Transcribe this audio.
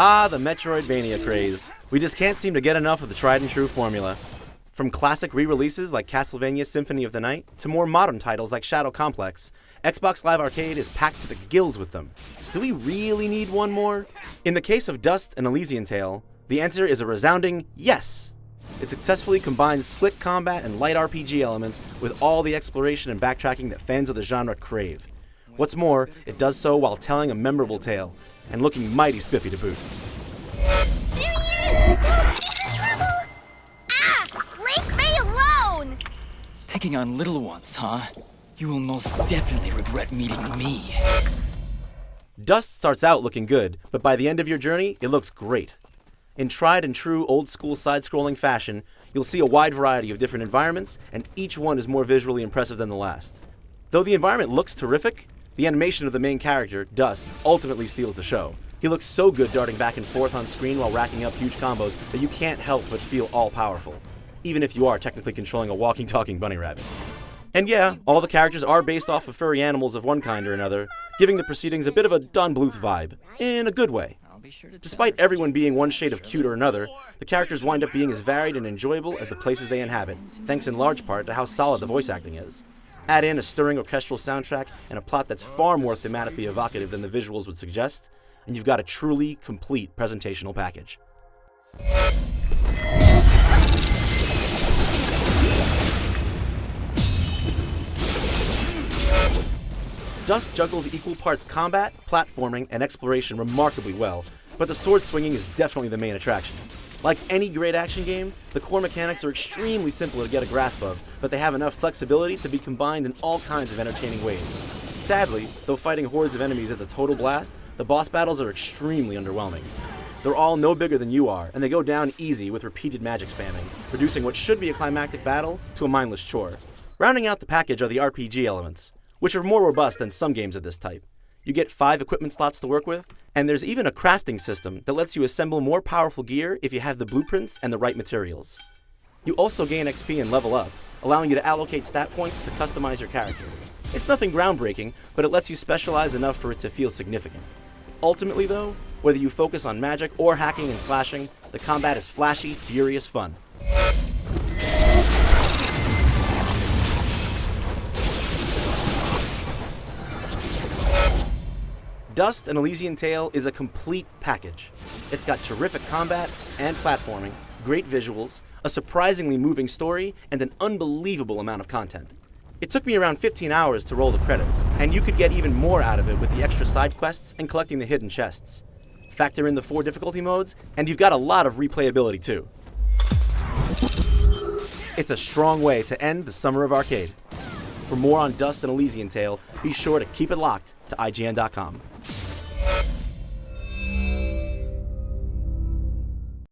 Ah, the Metroidvania craze. We just can't seem to get enough of the tried and true formula. From classic re-releases like Castlevania Symphony of the Night to more modern titles like Shadow Complex, Xbox Live Arcade is packed to the gills with them. Do we really need one more? In the case of Dust and Elysian Tale, the answer is a resounding yes. It successfully combines slick combat and light RPG elements with all the exploration and backtracking that fans of the genre crave. What's more, it does so while telling a memorable tale, and looking mighty spiffy to boot. There he is! Oh, he's in trouble! Ah! Leave me alone! Picking on little ones, huh? You will most definitely regret meeting me. Dust starts out looking good, but by the end of your journey, it looks great. In tried and true old-school side-scrolling fashion, you'll see a wide variety of different environments, and each one is more visually impressive than the last. Though the environment looks terrific, the animation of the main character, Dust, ultimately steals the show. He looks so good darting back and forth on screen while racking up huge combos that you can't help but feel all-powerful, even if you are technically controlling a walking, talking bunny rabbit. And yeah, all the characters are based off of furry animals of one kind or another, giving the proceedings a bit of a Don Bluth vibe, in a good way. Despite everyone being one shade of cute or another, the characters wind up being as varied and enjoyable as the places they inhabit, thanks in large part to how solid the voice acting is. Add in a stirring orchestral soundtrack and a plot that's far more thematically evocative than the visuals would suggest, and you've got a truly complete presentational package. Dust juggles equal parts combat, platforming, and exploration remarkably well, but the sword swinging is definitely the main attraction. Like any great action game, the core mechanics are extremely simple to get a grasp of, but they have enough flexibility to be combined in all kinds of entertaining ways. Sadly, though fighting hordes of enemies is a total blast, the boss battles are extremely underwhelming. They're all no bigger than you are, and they go down easy with repeated magic spamming, reducing what should be a climactic battle to a mindless chore. Rounding out the package are the RPG elements, which are more robust than some games of this type. You get 5 equipment slots to work with, and there's even a crafting system that lets you assemble more powerful gear if you have the blueprints and the right materials. You also gain XP and level up, allowing you to allocate stat points to customize your character. It's nothing groundbreaking, but it lets you specialize enough for it to feel significant. Ultimately though, whether you focus on magic or hacking and slashing, the combat is flashy, furious fun. Dust and Elysian Tale is a complete package. It's got terrific combat and platforming, great visuals, a surprisingly moving story, and an unbelievable amount of content. It took me around 15 hours to roll the credits, and you could get even more out of it with the extra side quests and collecting the hidden chests. Factor in the 4 difficulty modes, and you've got a lot of replayability too. It's a strong way to end the summer of arcade. For more on Dust and Elysian Tale, be sure to keep it locked to IGN.com.